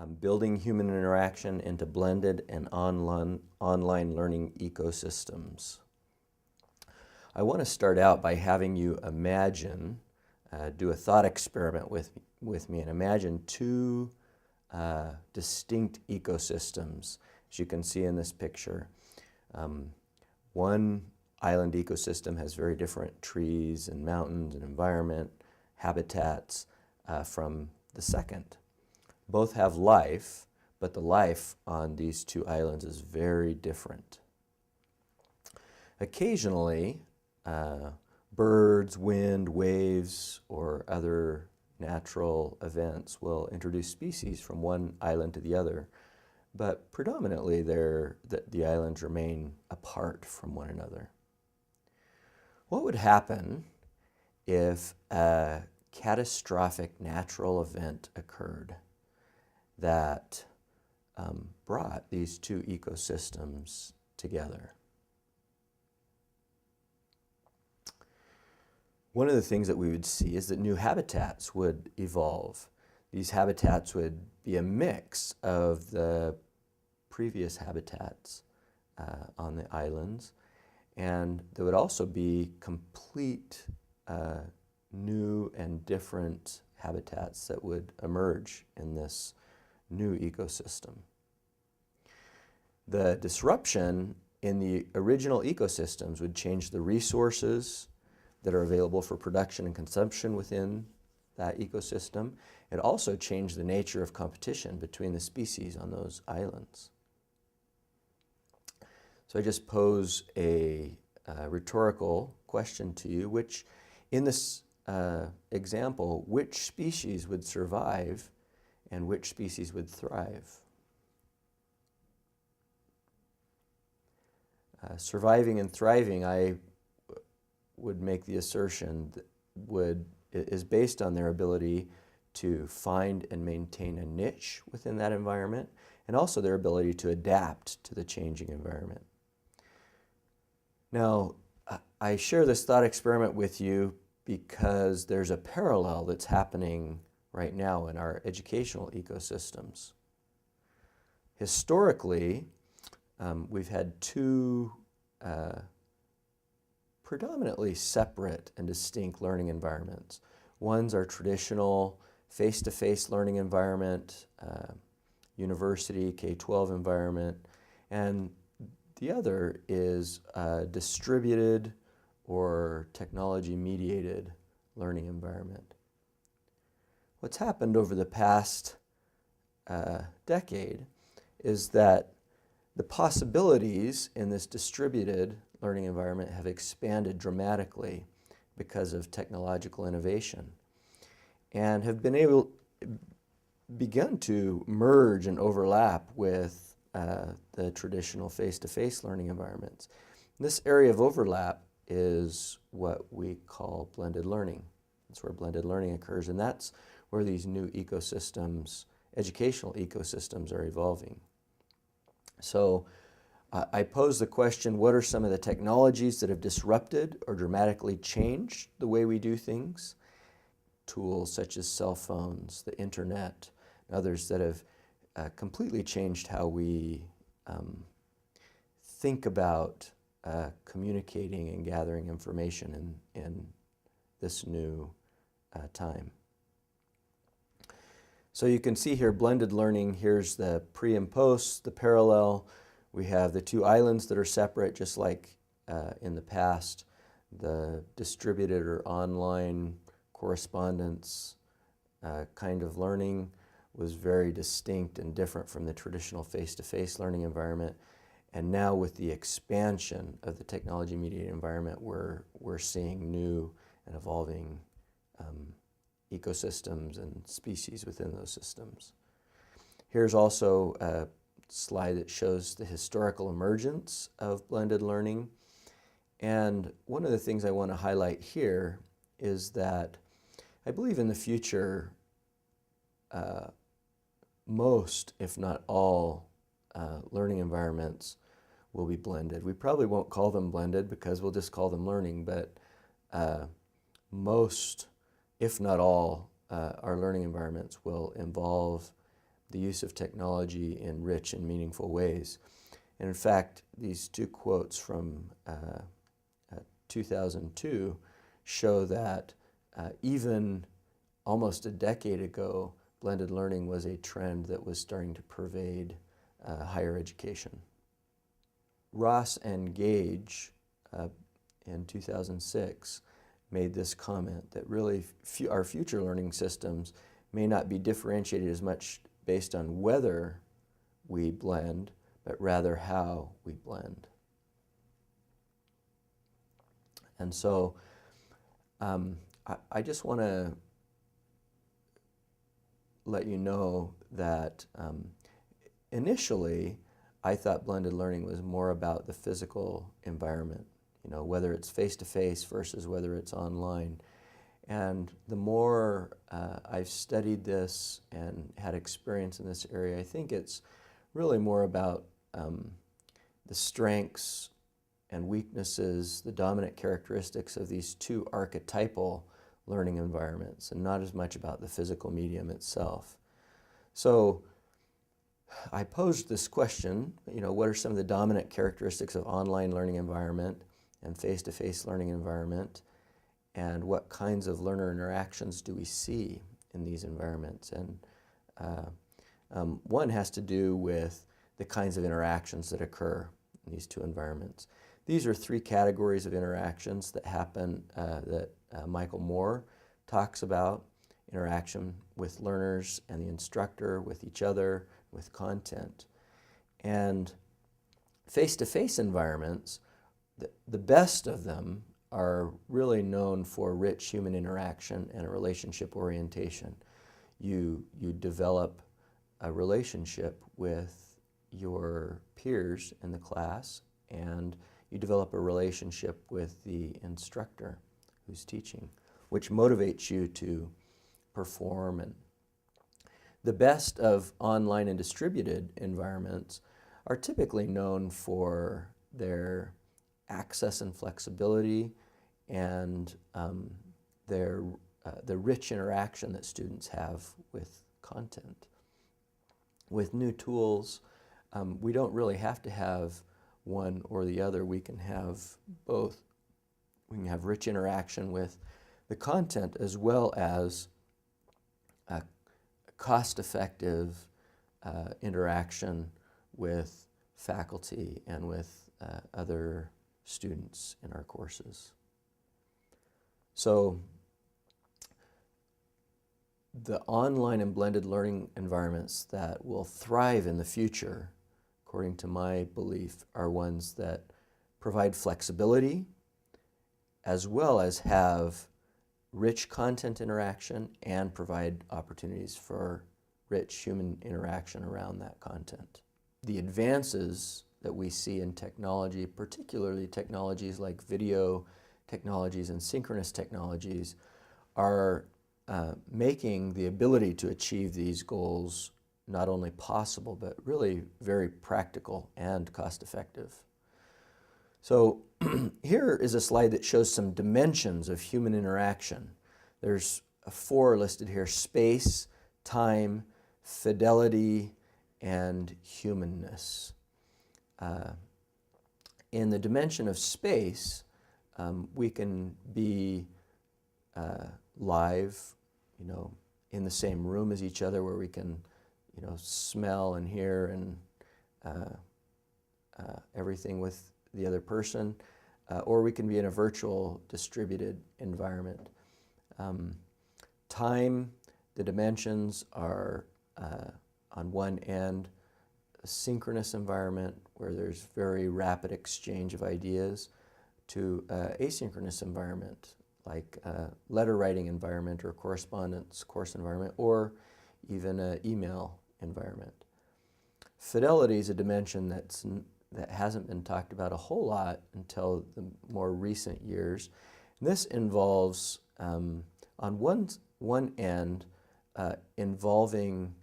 building human interaction into blended and online learning ecosystems. I want to start out by having you imagine, do a thought experiment with me, and imagine two distinct ecosystems, as you can see in this picture. One island ecosystem has very different trees and mountains and environment, habitats from the second. Both have life, but the life on these two islands is very different. Occasionally, birds, wind, waves, or other natural events will introduce species from one island to the other, but predominantly the islands remain apart from one another. What would happen if a catastrophic natural event occurred that brought these two ecosystems together? One of the things that we would see is that new habitats would evolve. These habitats would be a mix of the previous habitats on the islands, and there would also be complete new and different habitats that would emerge in this new ecosystem. The disruption in the original ecosystems would change the resources that are available for production and consumption within that ecosystem. It also changed the nature of competition between the species on those islands. So I just pose a rhetorical question to you, which in this example, which species would survive and which species would thrive? Surviving and thriving, I would make the assertion that is based on their ability to find and maintain a niche within that environment, and also their ability to adapt to the changing environment. Now, I share this thought experiment with you because there's a parallel that's happening right now in our educational ecosystems. Historically, we've had two predominantly separate and distinct learning environments. One's our traditional face-to-face learning environment, university, K-12 environment, and the other is a distributed or technology-mediated learning environment. What's happened over the past decade is that the possibilities in this distributed learning environment have expanded dramatically because of technological innovation and have begun to merge and overlap with the traditional face-to-face learning environments. This area of overlap is what we call blended learning. That's where blended learning occurs, and that's where these new ecosystems, educational ecosystems, are evolving. So I pose the question, what are some of the technologies that have disrupted or dramatically changed the way we do things? Tools such as cell phones, the internet, and others that have completely changed how we think about communicating and gathering information in this new time. So you can see here blended learning. Here's the pre and post, the parallel. We have the two islands that are separate, just like in the past. The distributed or online correspondence kind of learning was very distinct and different from the traditional face-to-face learning environment. And now with the expansion of the technology-mediated environment, we're seeing new and evolving ecosystems and species within those systems. Here's also a slide that shows the historical emergence of blended learning. And one of the things I want to highlight here is that I believe in the future, most, if not all, learning environments will be blended. We probably won't call them blended because we'll just call them learning, but most, if not all, our learning environments will involve the use of technology in rich and meaningful ways. And in fact, these two quotes from 2002 show that even almost a decade ago, blended learning was a trend that was starting to pervade higher education. Ross and Gage in 2006 made this comment that really our future learning systems may not be differentiated as much based on whether we blend, but rather how we blend. And so I just want to let you know that initially I thought blended learning was more about the physical environment, whether it's face-to-face versus whether it's online. And the more I've studied this and had experience in this area, I think it's really more about the strengths and weaknesses, the dominant characteristics of these two archetypal learning environments, and not as much about the physical medium itself. So I posed this question, what are some of the dominant characteristics of online learning environment and face-to-face learning environment, and what kinds of learner interactions do we see in these environments? And one has to do with the kinds of interactions that occur in these two environments. These are three categories of interactions that happen that Michael Moore talks about: interaction with learners and the instructor, with each other, with content. And face-to-face environments, the best of them are really known for rich human interaction and a relationship orientation. You develop a relationship with your peers in the class, and you develop a relationship with the instructor who's teaching, which motivates you to perform. And the best of online and distributed environments are typically known for their access and flexibility and the rich interaction that students have with content. With new tools, we don't really have to have one or the other. We can have both. We can have rich interaction with the content as well as cost-effective interaction with faculty and with other students in our courses. So the online and blended learning environments that will thrive in the future, according to my belief, are ones that provide flexibility as well as have rich content interaction and provide opportunities for rich human interaction around that content. The advances that we see in technology, particularly technologies like video technologies and synchronous technologies, are making the ability to achieve these goals not only possible, but really very practical and cost-effective. So here is a slide that shows some dimensions of human interaction. There's 4 listed here: space, time, fidelity, and humanness. In the dimension of space, we can be live, in the same room as each other, where we can, smell and hear and everything with the other person, or we can be in a virtual distributed environment. Time, the dimensions are on one end a synchronous environment where there's very rapid exchange of ideas, to asynchronous environment like a letter writing environment or correspondence course environment, or even an email environment. Fidelity is a dimension that hasn't been talked about a whole lot until the more recent years. And this involves, on one end, involving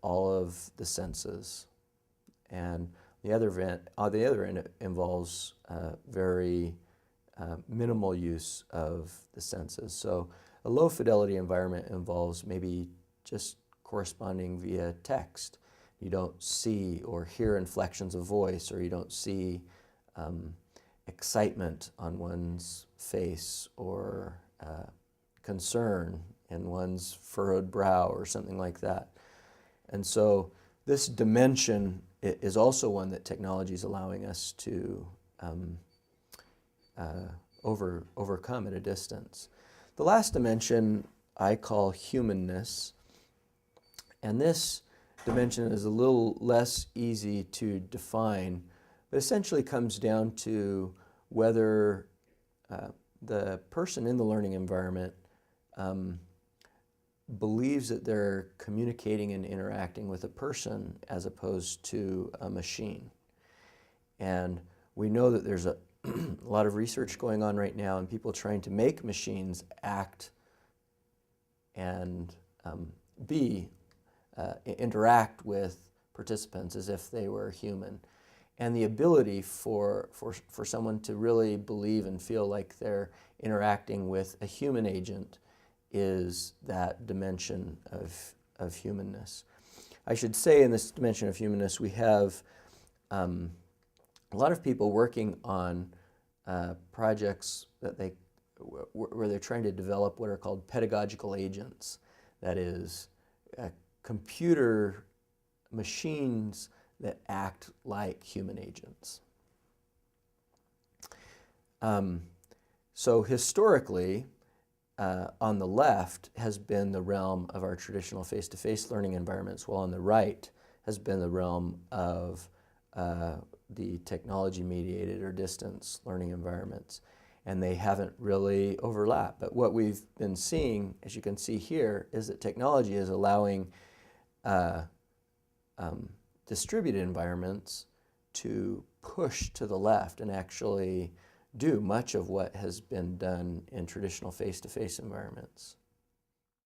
all of the senses, and the other end it involves very minimal use of the senses. So a low fidelity environment involves maybe just corresponding via text. You don't see or hear inflections of voice, or you don't see excitement on one's face, or concern in one's furrowed brow, or something like that. And so this dimension is also one that technology is allowing us to overcome at a distance. The last dimension I call humanness, and this dimension is a little less easy to define, but essentially comes down to whether the person in the learning environment believes that they're communicating and interacting with a person as opposed to a machine. And we know that there's a lot of research going on right now, and people trying to make machines act and interact with participants as if they were human. And the ability for someone to really believe and feel like they're interacting with a human agent is that dimension of humanness. I should say, in this dimension of humanness, we have a lot of people working on projects that where they're trying to develop what are called pedagogical agents. That is, computer machines that act like human agents. So historically, on the left has been the realm of our traditional face-to-face learning environments, while on the right has been the realm of the technology-mediated or distance learning environments. And they haven't really overlapped. But what we've been seeing, as you can see here, is that technology is allowing distributed environments to push to the left and actually do much of what has been done in traditional face-to-face environments.